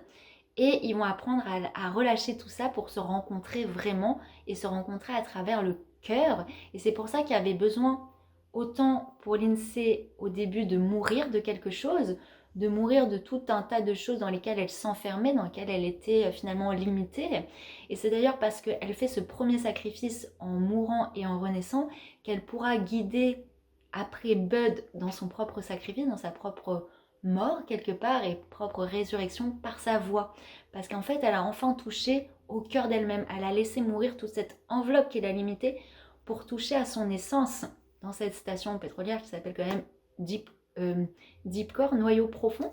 Speaker 1: et ils vont apprendre à relâcher tout ça pour se rencontrer vraiment et se rencontrer à travers le cœur. Et c'est pour ça qu'il y avait besoin, autant pour l'INSEE au début, de mourir de quelque chose, de mourir de tout un tas de choses dans lesquelles elle s'enfermait, dans lesquelles elle était finalement limitée. Et c'est d'ailleurs parce qu'elle fait ce premier sacrifice en mourant et en renaissant qu'elle pourra guider après Bud dans son propre sacrifice, dans sa propre mort quelque part et propre résurrection par sa voix. Parce qu'en fait, elle a enfin touché au cœur d'elle-même. Elle a laissé mourir toute cette enveloppe qui l'a limitée pour toucher à son essence dans cette station pétrolière qui s'appelle quand même Deep Core, noyau profond.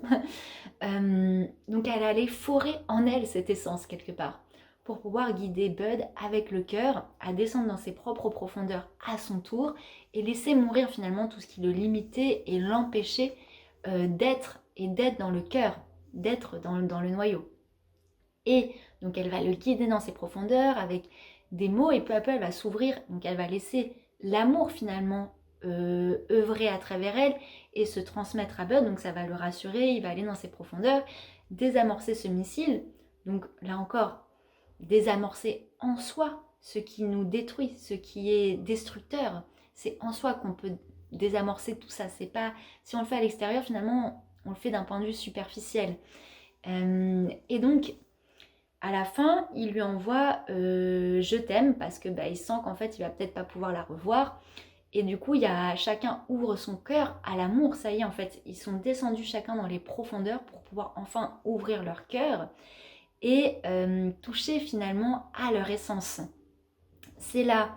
Speaker 1: Donc elle allait forer en elle cette essence quelque part pour pouvoir guider Bud avec le cœur à descendre dans ses propres profondeurs à son tour et laisser mourir finalement tout ce qui le limitait et l'empêchait d'être dans le cœur, d'être dans le noyau. Et donc elle va le guider dans ses profondeurs avec des mots et peu à peu elle va s'ouvrir, donc elle va laisser l'amour finalement œuvrer à travers elle et se transmettre à Bud, donc ça va le rassurer, il va aller dans ses profondeurs, désamorcer ce missile, donc là encore, désamorcer en soi ce qui nous détruit, ce qui est destructeur. C'est en soi qu'on peut désamorcer tout ça. C'est pas, si on le fait à l'extérieur, finalement, on le fait d'un point de vue superficiel. Et donc, à la fin, il lui envoie je t'aime parce que il sent qu'en fait, il va peut-être pas pouvoir la revoir. Et du coup, chacun ouvre son cœur à l'amour. Ça y est, en fait, ils sont descendus chacun dans les profondeurs pour pouvoir enfin ouvrir leur cœur et toucher finalement à leur essence. C'est là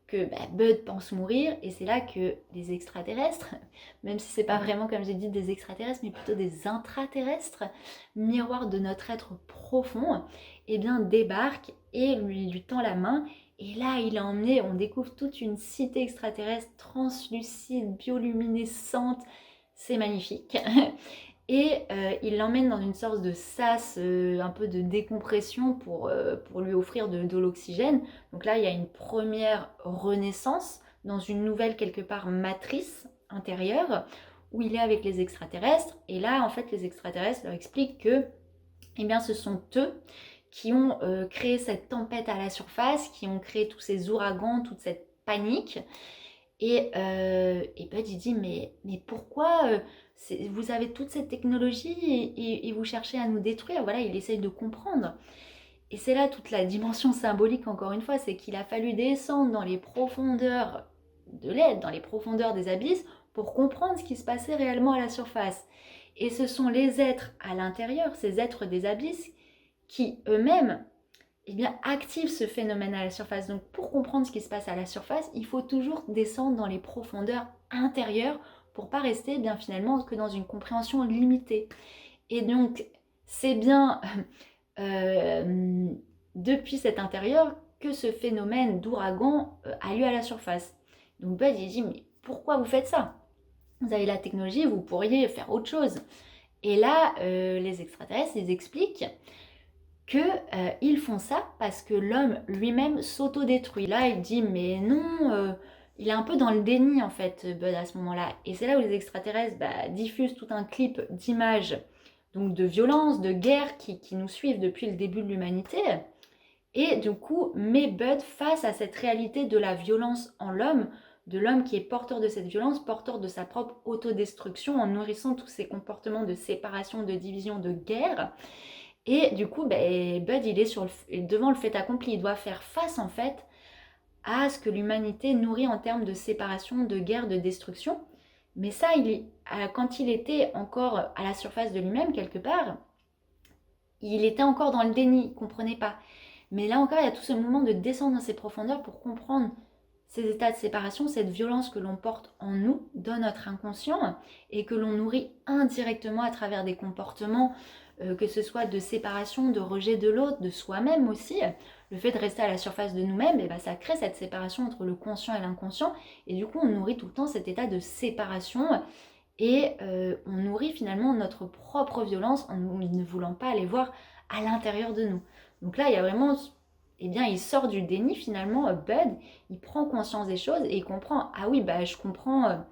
Speaker 1: que Bud pense mourir et c'est là que les extraterrestres, même si c'est pas vraiment comme j'ai dit des extraterrestres mais plutôt des intraterrestres, miroir de notre être profond, eh bien débarquent et lui tend la main et là il est emmené, on découvre toute une cité extraterrestre translucide, bioluminescente, c'est magnifique. Et il l'emmène dans une sorte de sas, un peu de décompression pour lui offrir de l'oxygène. Donc là, il y a une première renaissance dans une nouvelle, quelque part, matrice intérieure, où il est avec les extraterrestres. Et là, en fait, les extraterrestres leur expliquent que eh bien, ce sont eux qui ont créé cette tempête à la surface, qui ont créé tous ces ouragans, toute cette panique. Et Bud, il dit, mais pourquoi vous avez toute cette technologie et vous cherchez à nous détruire? Voilà, il essaye de comprendre. Et c'est là toute la dimension symbolique, encore une fois, c'est qu'il a fallu descendre dans les profondeurs de l'aide, dans les profondeurs des abysses, pour comprendre ce qui se passait réellement à la surface. Et ce sont les êtres à l'intérieur, ces êtres des abysses, qui eux-mêmes activent ce phénomène à la surface. Donc pour comprendre ce qui se passe à la surface, il faut toujours descendre dans les profondeurs intérieures pour pas rester finalement que dans une compréhension limitée. Et donc c'est bien depuis cet intérieur que ce phénomène d'ouragan a lieu à la surface. Donc Bud il dit, mais pourquoi vous faites ça? Vous avez la technologie, vous pourriez faire autre chose. Et là, les extraterrestres, ils expliquent qu'ils font ça parce que l'homme lui-même s'autodétruit. Là, il dit, mais non, il est un peu dans le déni, en fait, Bud, à ce moment-là. Et c'est là où les extraterrestres diffusent tout un clip d'images, donc de violence, de guerre, qui nous suivent depuis le début de l'humanité. Et du coup, met Bud face à cette réalité de la violence en l'homme, de l'homme qui est porteur de cette violence, porteur de sa propre autodestruction, en nourrissant tous ces comportements de séparation, de division, de guerre. Et du coup, Bud, il est devant le fait accompli. Il doit faire face, en fait, à ce que l'humanité nourrit en termes de séparation, de guerre, de destruction. Mais ça, quand il était encore à la surface de lui-même, quelque part, il était encore dans le déni, il ne comprenait pas. Mais là encore, il y a tout ce moment de descendre dans ces profondeurs pour comprendre ces états de séparation, cette violence que l'on porte en nous, dans notre inconscient, et que l'on nourrit indirectement à travers des comportements, que ce soit de séparation, de rejet de l'autre, de soi-même aussi. Le fait de rester à la surface de nous-mêmes, ça crée cette séparation entre le conscient et l'inconscient, et du coup on nourrit tout le temps cet état de séparation, et on nourrit finalement notre propre violence en ne voulant pas aller voir à l'intérieur de nous. Donc là, il y a vraiment, il sort du déni finalement, Bud, il prend conscience des choses et il comprend, ah oui, je comprends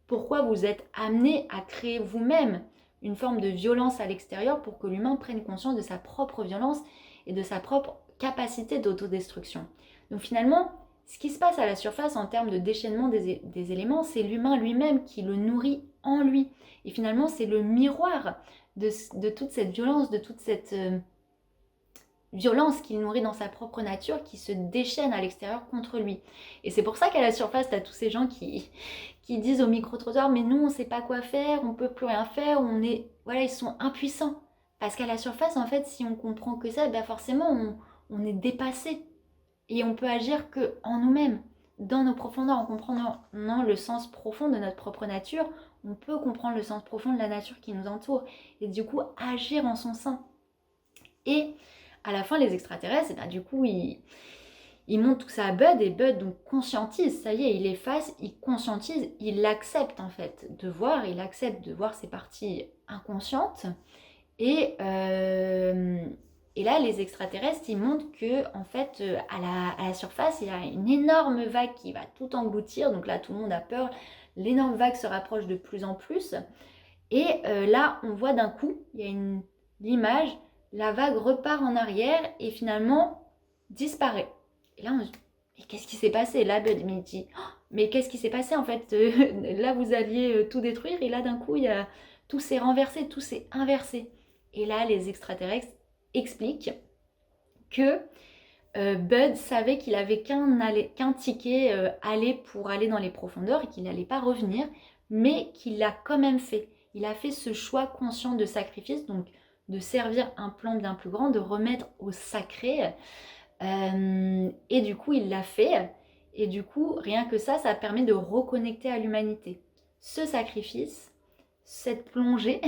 Speaker 1: pourquoi vous êtes amené à créer vous-même une forme de violence à l'extérieur pour que l'humain prenne conscience de sa propre violence et de sa propre capacité d'autodestruction. Donc finalement, ce qui se passe à la surface en termes de déchaînement des éléments, c'est l'humain lui-même qui le nourrit en lui. Et finalement, c'est le miroir de toute cette violence, de toute cette violence qu'il nourrit dans sa propre nature qui se déchaîne à l'extérieur contre lui. Et c'est pour ça qu'à la surface, tu as tous ces gens qui disent au micro-trottoir, mais nous, on ne sait pas quoi faire, on ne peut plus rien faire, ils sont impuissants. Parce qu'à la surface, en fait, si on comprend que ça, forcément, on est dépassé. Et on peut agir qu'en nous-mêmes, dans nos profondeurs, en comprenant le sens profond de notre propre nature, on peut comprendre le sens profond de la nature qui nous entoure. Et du coup, agir en son sein. Et à la fin, les extraterrestres, du coup, ils montrent tout ça à Bud, et Bud donc conscientise, ça y est, il efface, il conscientise, il accepte en fait de voir, il accepte de voir ses parties inconscientes. Et là, les extraterrestres, ils montrent que en fait, à la surface, il y a une énorme vague qui va tout engloutir. Donc là, tout le monde a peur. L'énorme vague se rapproche de plus en plus. Et là, on voit d'un coup, il y a l'image, la vague repart en arrière et finalement disparaît. Et là, on se dit, mais qu'est-ce qui s'est passé? Là, Bud me dit, oh, mais qu'est-ce qui s'est passé en fait? Là, vous alliez tout détruire et là, d'un coup, tout s'est renversé, tout s'est inversé. Et là, les extraterrestres expliquent que Bud savait qu'il avait qu'un ticket aller pour aller dans les profondeurs et qu'il n'allait pas revenir, mais qu'il l'a quand même fait. Il a fait ce choix conscient de sacrifice, donc de servir un plan bien plus grand, de remettre au sacré. Et du coup, il l'a fait. Et du coup, rien que ça permet de reconnecter à l'humanité. Ce sacrifice, cette plongée,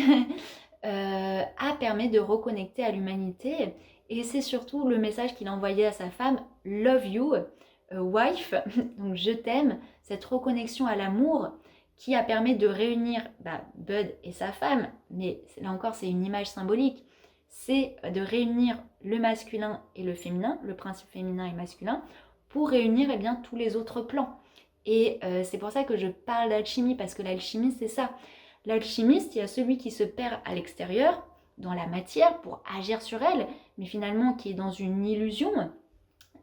Speaker 1: a permis de reconnecter à l'humanité. Et c'est surtout le message qu'il a envoyé à sa femme, Love you, wife, donc je t'aime, cette reconnexion à l'amour qui a permis de réunir Bud et sa femme, mais là encore c'est une image symbolique, c'est de réunir le masculin et le féminin, le principe féminin et masculin, pour réunir tous les autres plans. Et c'est pour ça que je parle d'alchimie, parce que l'alchimie c'est ça. L'alchimiste, il y a celui qui se perd à l'extérieur, dans la matière, pour agir sur elle, mais finalement qui est dans une illusion.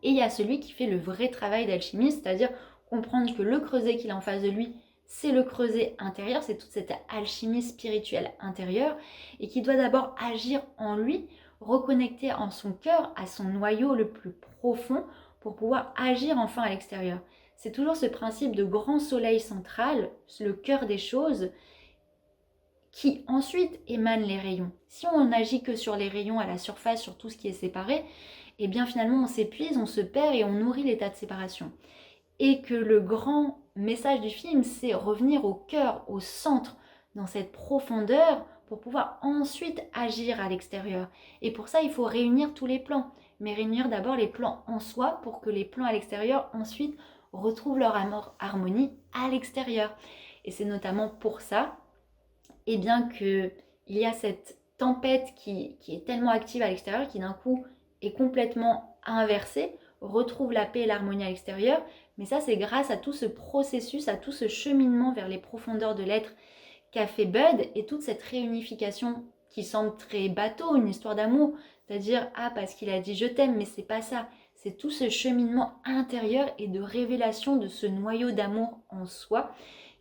Speaker 1: Et il y a celui qui fait le vrai travail d'alchimiste, c'est-à-dire comprendre que le creuset qu'il a en face de lui, c'est le creuset intérieur, c'est toute cette alchimie spirituelle intérieure, et qui doit d'abord agir en lui, reconnecter en son cœur, à son noyau le plus profond, pour pouvoir agir enfin à l'extérieur. C'est toujours ce principe de grand soleil central, le cœur des choses, qui ensuite émanent les rayons. Si on n'agit que sur les rayons à la surface, sur tout ce qui est séparé, et bien finalement on s'épuise, on se perd et on nourrit l'état de séparation. Et que le grand message du film, c'est revenir au cœur, au centre, dans cette profondeur, pour pouvoir ensuite agir à l'extérieur. Et pour ça, il faut réunir tous les plans, mais réunir d'abord les plans en soi, pour que les plans à l'extérieur ensuite retrouvent leur harmonie à l'extérieur. Et c'est notamment pour ça et bien qu'il y a cette tempête qui est tellement active à l'extérieur, qui d'un coup est complètement inversée, retrouve la paix et l'harmonie à l'extérieur. Mais ça, c'est grâce à tout ce processus, à tout ce cheminement vers les profondeurs de l'être qu'a fait Bud, et toute cette réunification qui semble très bateau, une histoire d'amour, c'est-à-dire parce qu'il a dit je t'aime, mais c'est pas ça. C'est tout ce cheminement intérieur et de révélation de ce noyau d'amour en soi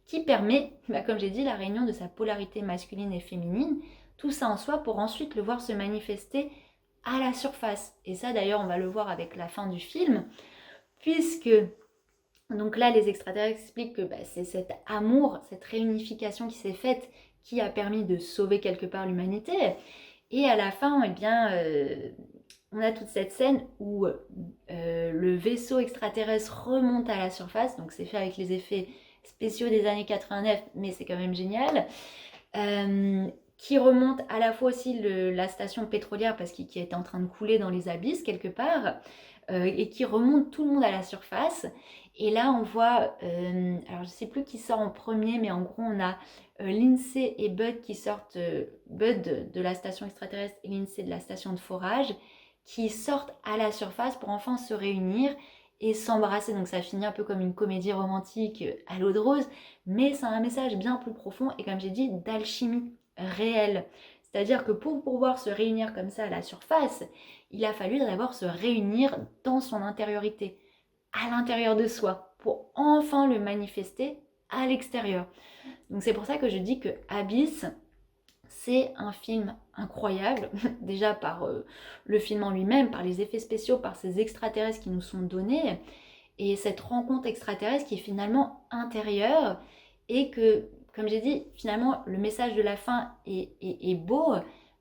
Speaker 1: qui permet, comme j'ai dit, la réunion de sa polarité masculine et féminine, tout ça en soi pour ensuite le voir se manifester à la surface. Et ça d'ailleurs on va le voir avec la fin du film, puisque donc là les extraterrestres expliquent que c'est cet amour, cette réunification qui s'est faite qui a permis de sauver quelque part l'humanité. Et à la fin, on a toute cette scène où le vaisseau extraterrestre remonte à la surface, donc c'est fait avec les effets spéciaux des années 89, mais c'est quand même génial, qui remonte à la fois aussi la station pétrolière, parce qu'il était en train de couler dans les abysses quelque part, et qui remonte tout le monde à la surface. Et là on voit, alors je sais plus qui sort en premier, mais en gros on a Lindsay et Bud qui sortent, Bud de la station extraterrestre et Lindsay de la station de forage, qui sortent à la surface pour enfin se réunir et s'embrasser. Donc ça finit un peu comme une comédie romantique à l'eau de rose, mais c'est un message bien plus profond et comme j'ai dit, d'alchimie réelle. C'est-à-dire que pour pouvoir se réunir comme ça à la surface, il a fallu d'abord se réunir dans son intériorité, à l'intérieur de soi, pour enfin le manifester à l'extérieur. Donc c'est pour ça que je dis que Abyss, c'est un film incroyable, déjà par le film en lui-même, par les effets spéciaux, par ces extraterrestres qui nous sont donnés, et cette rencontre extraterrestre qui est finalement intérieure, et que, comme j'ai dit, finalement, le message de la fin est beau,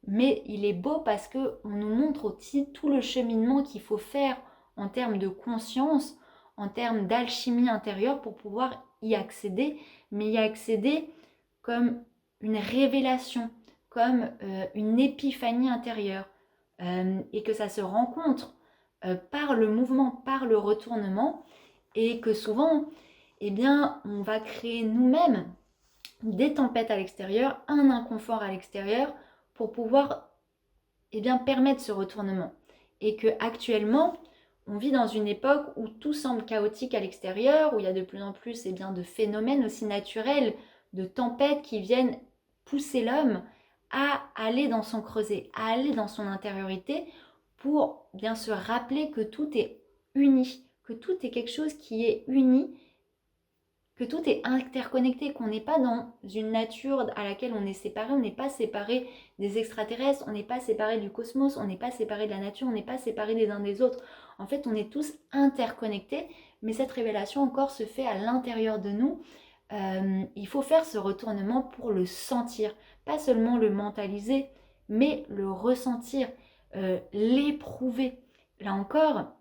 Speaker 1: mais il est beau parce qu'on nous montre aussi tout le cheminement qu'il faut faire en termes de conscience, en termes d'alchimie intérieure pour pouvoir y accéder, mais y accéder comme une révélation, comme une épiphanie intérieure, et que ça se rencontre par le mouvement, par le retournement, et que souvent, on va créer nous-mêmes des tempêtes à l'extérieur, un inconfort à l'extérieur, pour pouvoir permettre ce retournement. Et que actuellement, on vit dans une époque où tout semble chaotique à l'extérieur, où il y a de plus en plus de phénomènes aussi naturels, de tempêtes qui viennent pousser l'homme à aller dans son creuset, à aller dans son intériorité pour bien se rappeler que tout est uni, que tout est quelque chose qui est uni, que tout est interconnecté, qu'on n'est pas dans une nature à laquelle on est séparé, on n'est pas séparé des extraterrestres, on n'est pas séparé du cosmos, on n'est pas séparé de la nature, on n'est pas séparé les uns des autres. En fait, on est tous interconnectés, mais cette révélation encore se fait à l'intérieur de nous. Il faut faire ce retournement pour le sentir, pas seulement le mentaliser, mais le ressentir, l'éprouver. Là encore,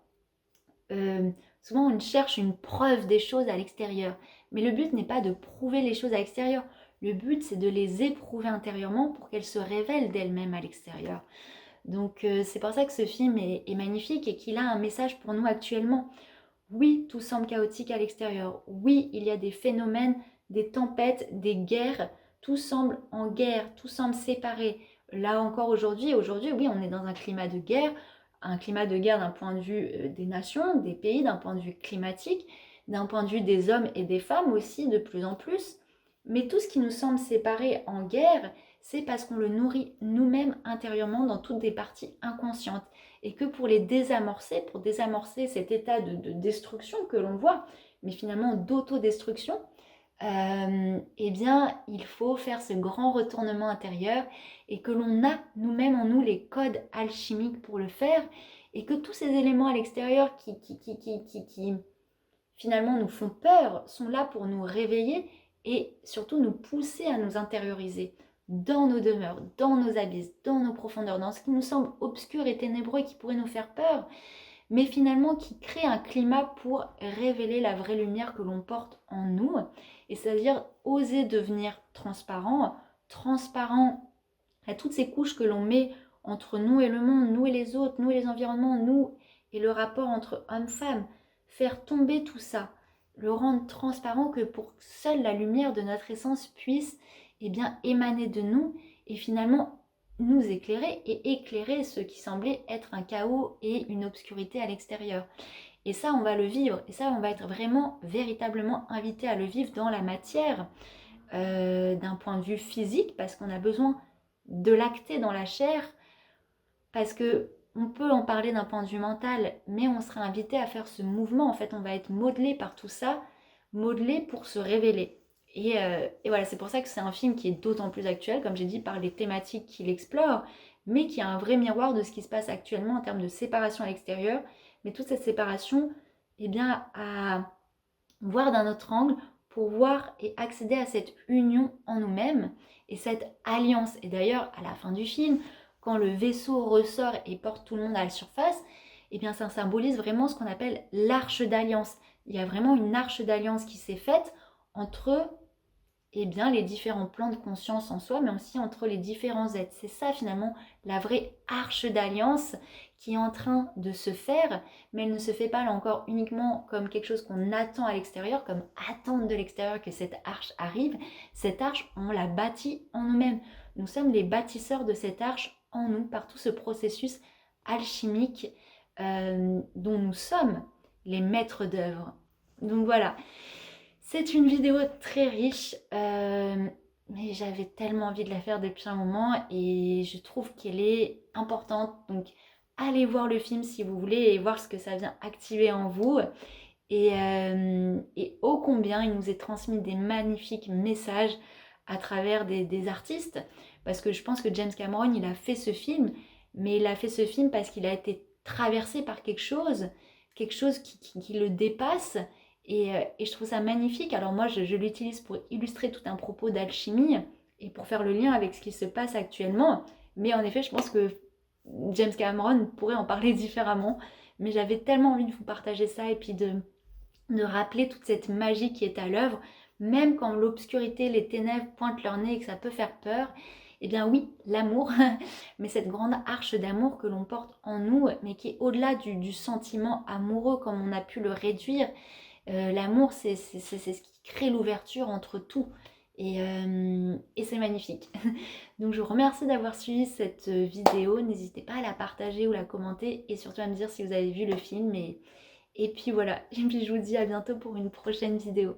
Speaker 1: souvent on cherche une preuve des choses à l'extérieur, mais le but n'est pas de prouver les choses à l'extérieur, le but c'est de les éprouver intérieurement pour qu'elles se révèlent d'elles-mêmes à l'extérieur. Donc c'est pour ça que ce film est magnifique et qu'il a un message pour nous actuellement. Oui, tout semble chaotique à l'extérieur, oui, il y a des phénomènes, des tempêtes, des guerres, tout semble en guerre, tout semble séparé. Là encore aujourd'hui, oui, on est dans un climat de guerre d'un point de vue des nations, des pays, d'un point de vue climatique, d'un point de vue des hommes et des femmes aussi de plus en plus. Mais tout ce qui nous semble séparé en guerre, c'est parce qu'on le nourrit nous-mêmes intérieurement dans toutes des parties inconscientes. Et que pour désamorcer cet état de destruction que l'on voit, mais finalement d'autodestruction, eh bien, il faut faire ce grand retournement intérieur et que l'on a nous-mêmes en nous les codes alchimiques pour le faire et que tous ces éléments à l'extérieur qui finalement nous font peur sont là pour nous réveiller et surtout nous pousser à nous intérioriser dans nos demeures, dans nos abysses, dans nos profondeurs, dans ce qui nous semble obscur et ténébreux et qui pourrait nous faire peur, mais finalement qui crée un climat pour révéler la vraie lumière que l'on porte en nous, et c'est-à-dire oser devenir transparent à toutes ces couches que l'on met entre nous et le monde, nous et les autres, nous et les environnements, nous et le rapport entre hommes-femmes, faire tomber tout ça, le rendre transparent que pour que seule la lumière de notre essence puisse émaner de nous et finalement nous éclairer et éclairer ce qui semblait être un chaos et une obscurité à l'extérieur. Et ça, on va le vivre. Et ça, on va être vraiment, véritablement invité à le vivre dans la matière, d'un point de vue physique, parce qu'on a besoin de l'acter dans la chair, parce que on peut en parler d'un point de vue mental, mais on sera invité à faire ce mouvement. En fait, on va être modelé par tout ça, modelé pour se révéler. Et voilà, c'est pour ça que c'est un film qui est d'autant plus actuel, comme j'ai dit, par les thématiques qu'il explore, mais qui a un vrai miroir de ce qui se passe actuellement en termes de séparation à l'extérieur. Mais toute cette séparation, à voir d'un autre angle pour voir et accéder à cette union en nous-mêmes et cette alliance. Et d'ailleurs, à la fin du film, quand le vaisseau ressort et porte tout le monde à la surface, ça symbolise vraiment ce qu'on appelle l'arche d'alliance. Il y a vraiment une arche d'alliance qui s'est faite entre les différents plans de conscience en soi, mais aussi entre les différents êtres. C'est ça finalement la vraie arche d'alliance qui est en train de se faire, mais elle ne se fait pas là encore uniquement comme quelque chose qu'on attend à l'extérieur, comme attendre de l'extérieur que cette arche arrive. Cette arche, on la bâtit en nous-mêmes. Nous sommes les bâtisseurs de cette arche en nous par tout ce processus alchimique dont nous sommes les maîtres d'œuvre. Donc voilà. C'est une vidéo très riche, mais j'avais tellement envie de la faire depuis un moment et je trouve qu'elle est importante. Donc allez voir le film si vous voulez et voir ce que ça vient activer en vous. Et ô combien il nous est transmis des magnifiques messages à travers des artistes. Parce que je pense que James Cameron, il a fait ce film, mais il a fait ce film parce qu'il a été traversé par quelque chose qui le dépasse. Et je trouve ça magnifique. Alors moi, je l'utilise pour illustrer tout un propos d'alchimie et pour faire le lien avec ce qui se passe actuellement. Mais en effet, je pense que James Cameron pourrait en parler différemment. Mais j'avais tellement envie de vous partager ça et puis de rappeler toute cette magie qui est à l'œuvre. Même quand l'obscurité, les ténèbres pointent leur nez et que ça peut faire peur. Eh bien oui, l'amour, mais cette grande arche d'amour que l'on porte en nous, mais qui est au-delà du sentiment amoureux comme on a pu le réduire. L'amour, c'est ce qui crée l'ouverture entre tout. Et c'est magnifique. Donc je vous remercie d'avoir suivi cette vidéo. N'hésitez pas à la partager ou la commenter. Et surtout à me dire si vous avez vu le film. Et puis voilà. Et puis je vous dis à bientôt pour une prochaine vidéo.